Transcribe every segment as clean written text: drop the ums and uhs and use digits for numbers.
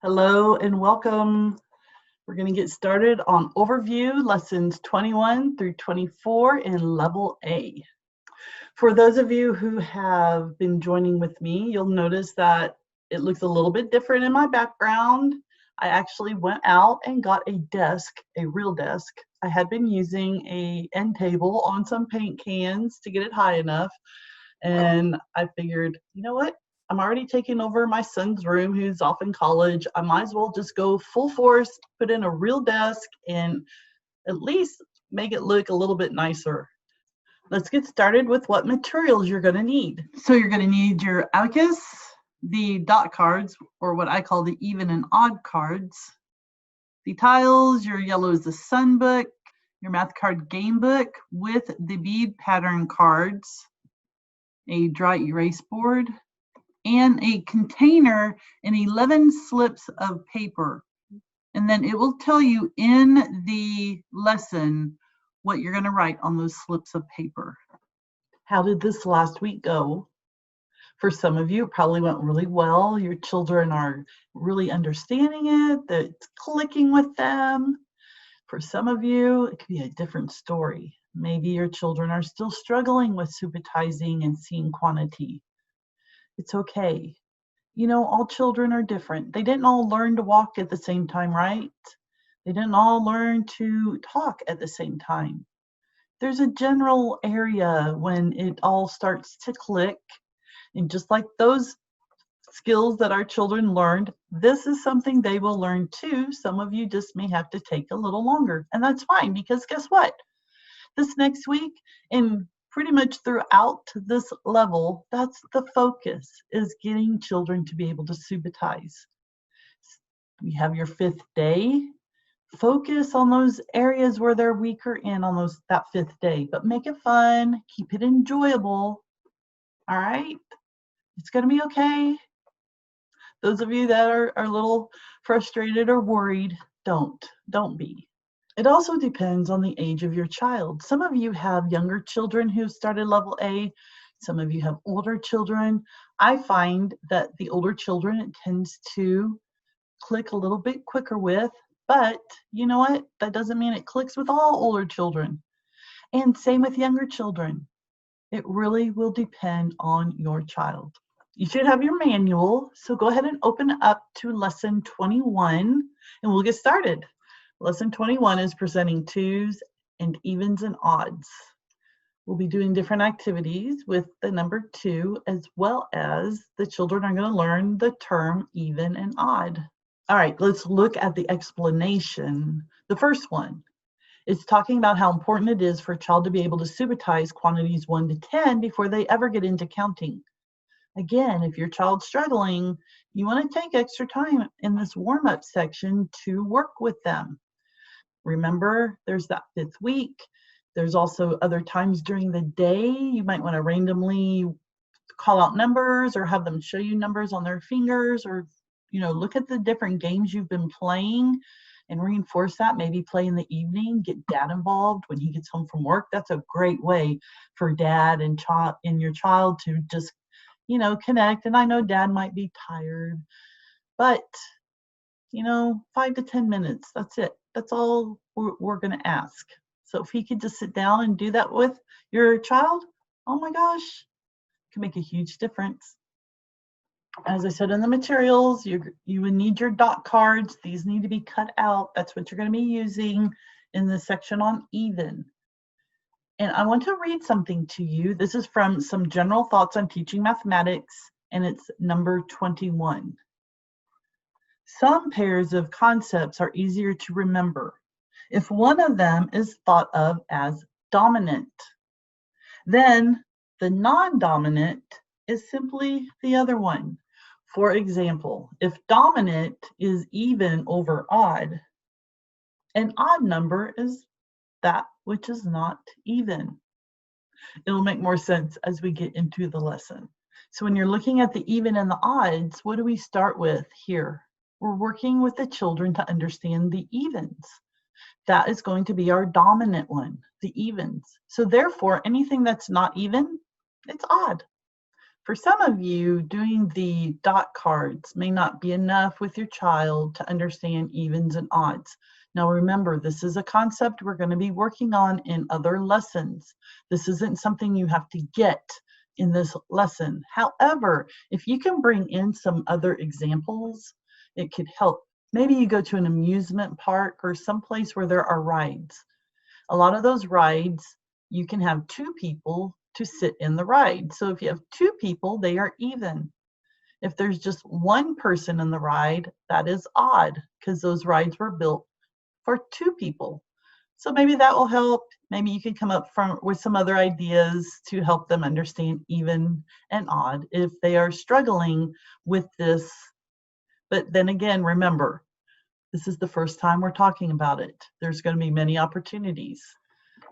Hello and welcome. We're going to get started on Overview Lessons 21 through 24 in Level A. For those of you who have been joining with me, you'll notice that it looks a little bit different in my background. I actually went out and got a desk, a real desk. I had been using an end table on some paint cans to get it high enough. And I figured, you know what? I'm already taking over my son's room who's off in college. I might as well just go full force, put in a real desk, and at least make it look a little bit nicer. Let's get started with what materials you're going to need. So you're going to need your abacus, the dot cards, or what I call the even and odd cards, the tiles, your yellow is the sun book, your math card game book with the bead pattern cards, a dry erase board, and a container and 11 slips of paper. And then it will tell you in the lesson what you're going to write on those slips of paper. How did this last week go? For some of you, it probably went really well. Your children are really understanding it, that it's clicking with them. For some of you, it could be a different story. Maybe your children are still struggling with subitizing and seeing quantity. It's okay. You know, all children are different. They didn't all learn to walk at the same time, right? They didn't all learn to talk at the same time. There's a general area when it all starts to click. And just like those skills that our children learned, this is something they will learn too. Some of you just may have to take a little longer. And that's fine, because guess what? This next week, and pretty much throughout this level, that's the focus, is getting children to be able to subitize. You have your 5th day. Focus on those areas where they're weaker in on that 5th day, but make it fun, keep it enjoyable. All right? It's going to be okay. Those of you that are a little frustrated or worried, don't be. It also depends on the age of your child. Some of you have younger children who started level A. Some of you have older children. I find that the older children, it tends to click a little bit quicker with, but you know what? That doesn't mean it clicks with all older children. And same with younger children. It really will depend on your child. You should have your manual, so go ahead and open up to lesson 21 and we'll get started. Lesson 21 is presenting twos and evens and odds. We'll be doing different activities with the number 2, as well as the children are going to learn the term even and odd. All right, let's look at the explanation. The first one is talking about how important it is for a child to be able to subitize quantities 1 to 10 before they ever get into counting. Again, if your child's struggling, you want to take extra time in this warm-up section to work with them. Remember, there's that 5th week. There's also other times during the day you might want to randomly call out numbers or have them show you numbers on their fingers, or look at the different games you've been playing and reinforce that. Maybe play in the evening, get dad involved when he gets home from work. That's a great way for dad and your child to just connect. And I know dad might be tired, but 5 to 10 minutes, that's it. That's all we're going to ask. So if he could just sit down and do that with your child, oh my gosh, it can make a huge difference. As I said in the materials, you would need your dot cards. These need to be cut out. That's what you're going to be using in the section on even. And I want to read something to you. This is from Some General Thoughts on Teaching Mathematics, and it's number 21. Some pairs of concepts are easier to remember if one of them is thought of as dominant. Then the non-dominant is simply the other one. For example, if dominant is even over odd, an odd number is that which is not even. It'll make more sense as we get into the lesson. So when you're looking at the even and the odds, what do we start with here? We're working with the children to understand the evens. That is going to be our dominant one, the evens. So therefore, anything that's not even, it's odd. For some of you, doing the dot cards may not be enough with your child to understand evens and odds. Now remember, this is a concept we're going to be working on in other lessons. This isn't something you have to get in this lesson. However, if you can bring in some other examples, it could help. Maybe you go to an amusement park or someplace where there are rides. A lot of those rides, you can have two people to sit in the ride. So if you have two people, they are even. If there's just one person in the ride, that is odd, because those rides were built for two people. So maybe that will help. Maybe you can come up with some other ideas to help them understand even and odd if they are struggling with this. But then again, remember, this is the first time we're talking about it. There's going to be many opportunities.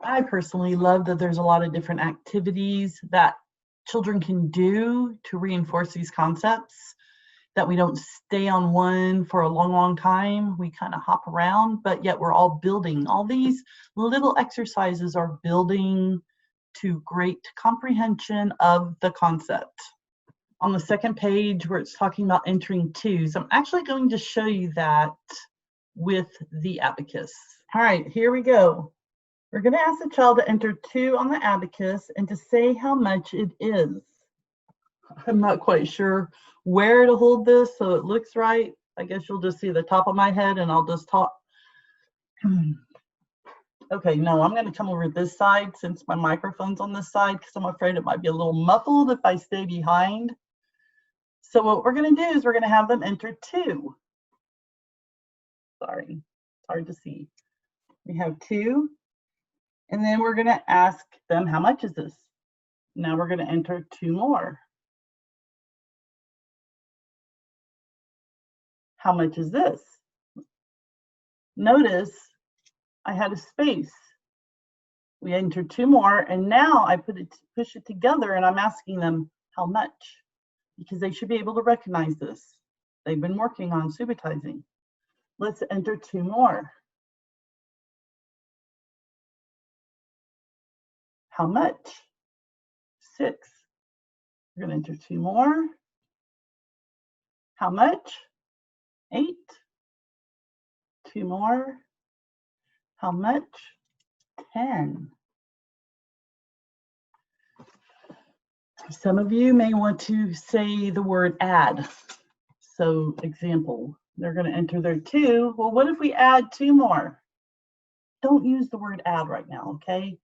I personally love that there's a lot of different activities that children can do to reinforce these concepts, that we don't stay on one for a long, long time. We kind of hop around, but yet we're all building. All these little exercises are building to great comprehension of the concept. On the second page where it's talking about entering twos, I'm actually going to show you that with the abacus. All right, here we go. We're going to ask the child to enter 2 on the abacus and to say how much it is. I'm not quite sure where to hold this so it looks right. I guess you'll just see the top of my head and I'll just talk. Okay, no, I'm going to come over this side since my microphone's on this side because I'm afraid it might be a little muffled if I stay behind. So what we're going to do is we're going to have them enter 2. Sorry, it's hard to see. We have 2. And then we're going to ask them, how much is this? Now we're going to enter 2 more. How much is this? Notice I had a space. We entered 2 more, and now I push it together, and I'm asking them how much, because they should be able to recognize this. They've been working on subitizing. Let's enter 2 more. How much? 6. We're going to enter 2 more. How much? 8. 2 more. How much? 10. Some of you may want to say the word add. So example, they're going to enter their 2. Well, what if we add 2 more? Don't use the word add right now, okay?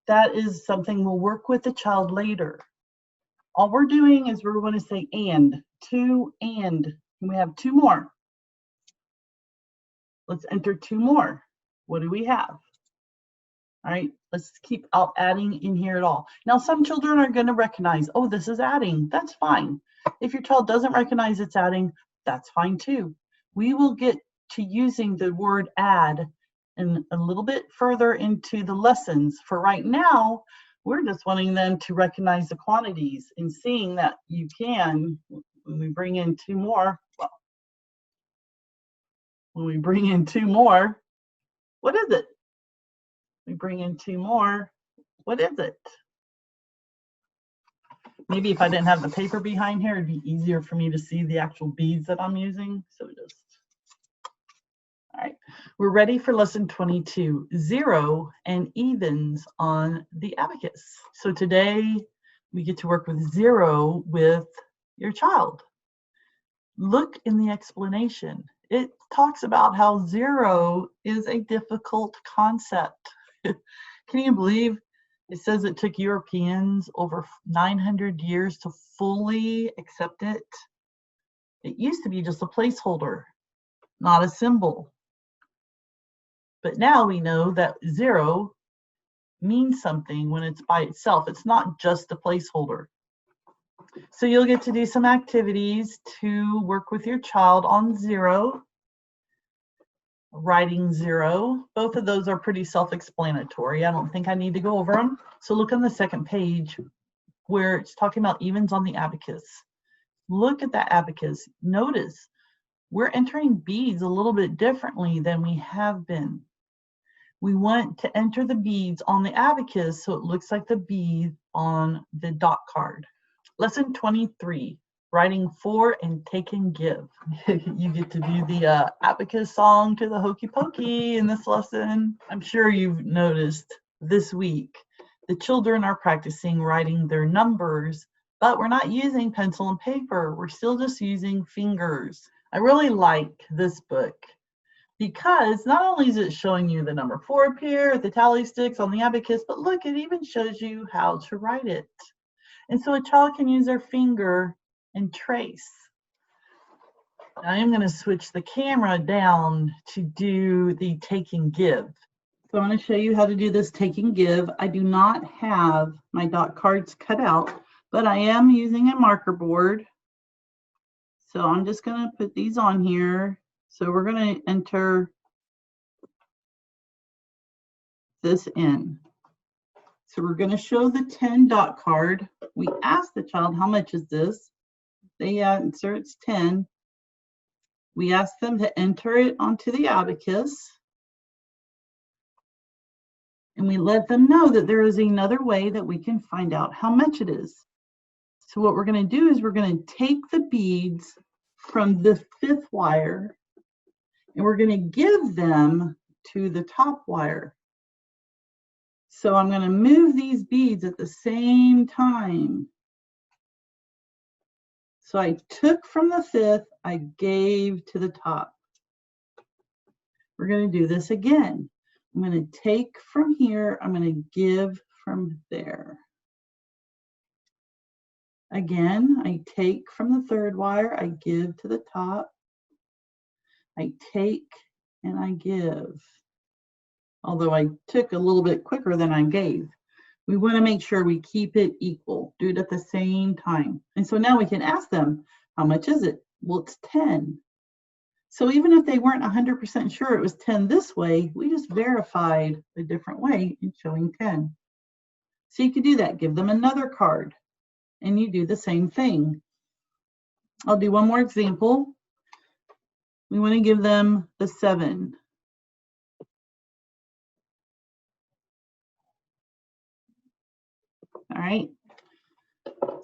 That is something we'll work with the child later. All we're doing is we're going to say and, 2 and we have 2 more. Let's enter 2 more. What do we have? All right, let's keep out adding in here at all. Now, some children are going to recognize, oh, this is adding. That's fine. If your child doesn't recognize it's adding, that's fine too. We will get to using the word add and a little bit further into the lessons. For right now, we're just wanting them to recognize the quantities and seeing that you can, when we bring in 2 more, well, when we bring in 2 more, what is it? We bring in 2 more, what is it? Maybe if I didn't have the paper behind here, it'd be easier for me to see the actual beads that I'm using. So just, all right, we're ready for lesson 22, 0 and evens on the abacus. So today we get to work with 0 with your child. Look in the explanation. It talks about how 0 is a difficult concept. Can you believe it says it took Europeans over 900 years to fully accept it? It used to be just a placeholder, not a symbol. But now we know that 0 means something when it's by itself. It's not just a placeholder. So you'll get to do some activities to work with your child on 0. Writing 0. Both of those are pretty self-explanatory. I don't think I need to go over them. So look on the second page where it's talking about evens on the abacus. Look at that abacus. Notice we're entering beads a little bit differently than we have been. We want to enter the beads on the abacus so it looks like the bead on the dot card. Lesson 23, writing for and take and give. You get to do the abacus song to the hokey pokey in this lesson. I'm sure you've noticed this week the children are practicing writing their numbers, but we're not using pencil and paper. We're still just using fingers. I really like this book because not only is it showing you the number 4 up here, the tally sticks on the abacus, but look, it even shows you how to write it. And so a child can use their finger and trace. I am going to switch the camera down to do the take and give. So I'm going to show you how to do this take and give. I do not have my dot cards cut out, but I am using a marker board. So I'm just going to put these on here. So we're going to enter this in. So we're going to show the 10 dot card. We ask the child, how much is this? They answer it's 10. We ask them to enter it onto the abacus. And we let them know that there is another way that we can find out how much it is. So what we're going to do is we're going to take the beads from the 5th wire and we're going to give them to the top wire. So I'm going to move these beads at the same time. So I took from the 5th, I gave to the top. We're going to do this again. I'm going to take from here, I'm going to give from there. Again, I take from the 3rd wire, I give to the top. I take and I give. Although I took a little bit quicker than I gave. We want to make sure we keep it equal, do it at the same time. And so now we can ask them, how much is it? Well, it's 10. So even if they weren't 100% sure it was 10 this way, we just verified a different way in showing 10. So you could do that, give them another card, and you do the same thing. I'll do one more example. We want to give them the 7. All right,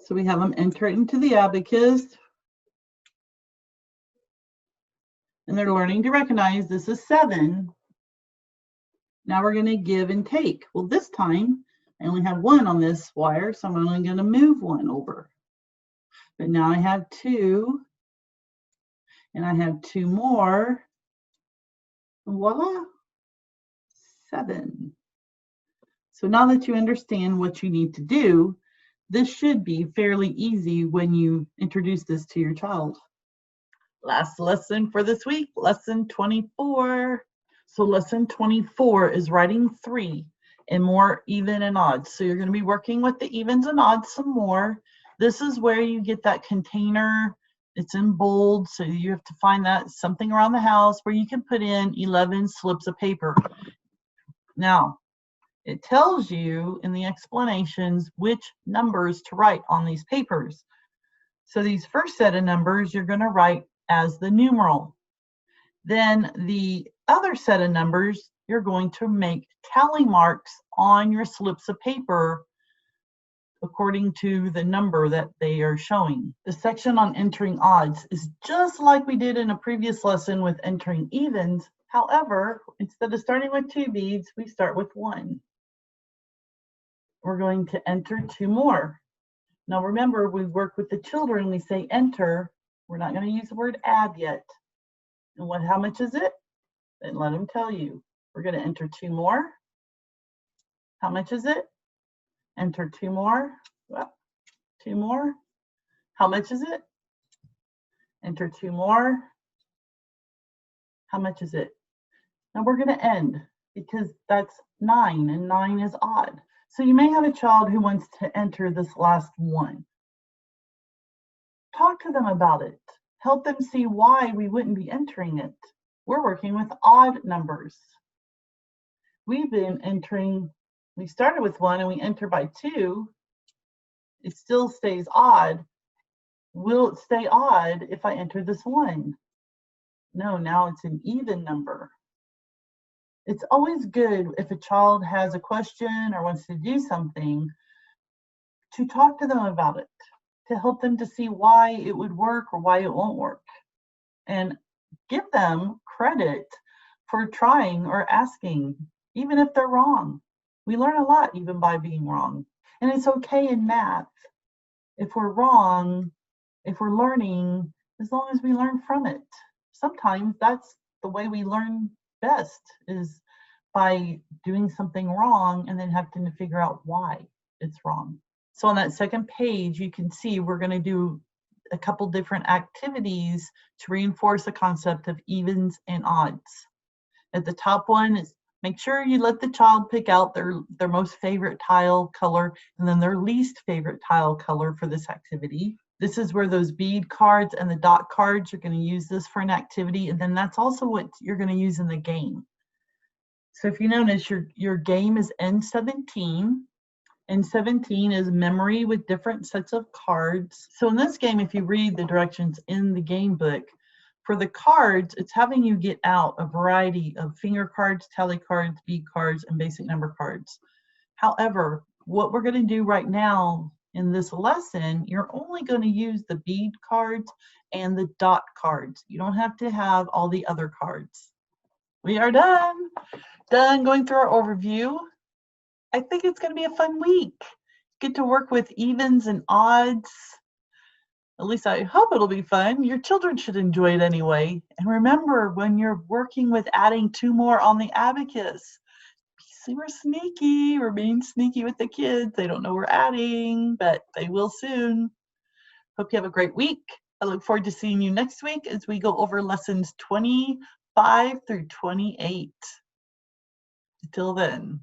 so we have them enter it into the abacus. And they're learning to recognize this is 7. Now we're going to give and take. Well, this time I only have 1 on this wire, so I'm only going to move 1 over. But now I have 2, and I have 2 more. Voila, 7. So now that you understand what you need to do, this should be fairly easy when you introduce this to your child. Last lesson for this week, lesson 24. So lesson 24 is writing 3 and more even and odd. So you're going to be working with the evens and odds some more. This is where you get that container. It's in bold, so you have to find that something around the house where you can put in 11 slips of paper. Now, it tells you in the explanations which numbers to write on these papers. So these first set of numbers you're going to write as the numeral. Then the other set of numbers, you're going to make tally marks on your slips of paper according to the number that they are showing. The section on entering odds is just like we did in a previous lesson with entering evens. However, instead of starting with 2 beads, we start with 1. We're going to enter 2 more. Now remember, we work with the children, we say enter. We're not going to use the word add yet. And how much is it? Then let them tell you. We're going to enter 2 more. How much is it? Enter 2 more. Well, 2 more. How much is it? Enter 2 more. How much is it? Now we're going to end because that's 9 and 9 is odd. So you may have a child who wants to enter this last 1. Talk to them about it. Help them see why we wouldn't be entering it. We're working with odd numbers. We've been entering, we started with 1 and we enter by 2. It still stays odd. Will it stay odd if I enter this 1? No, now it's an even number. It's always good if a child has a question or wants to do something to talk to them about it, to help them to see why it would work or why it won't work. And give them credit for trying or asking, even if they're wrong. We learn a lot even by being wrong. And it's okay in math. If we're wrong, if we're learning, as long as we learn from it. Sometimes that's the way we learn best, is by doing something wrong and then having to figure out why it's wrong. So on that second page, you can see we're going to do a couple different activities to reinforce the concept of evens and odds. At the top one is make sure you let the child pick out their most favorite tile color and then their least favorite tile color for this activity. This is where those bead cards and the dot cards, you're going to use this for an activity, and then that's also what you're going to use in the game. So if you notice, your game is N17. N17 is memory with different sets of cards. So in this game, if you read the directions in the game book, for the cards, it's having you get out a variety of finger cards, tally cards, bead cards, and basic number cards. However, what we're going to do right now in this lesson, you're only going to use the bead cards and the dot cards. You don't have to have all the other cards. We are done. Done going through our overview. I think it's going to be a fun week. Get to work with evens and odds. At least I hope it'll be fun. Your children should enjoy it anyway. And remember, when you're working with adding 2 more on the abacus, be super sneaky. We're being sneaky with the kids. They don't know we're adding, but they will soon. Hope you have a great week. I look forward to seeing you next week as we go over lessons 25 through 28. Until then.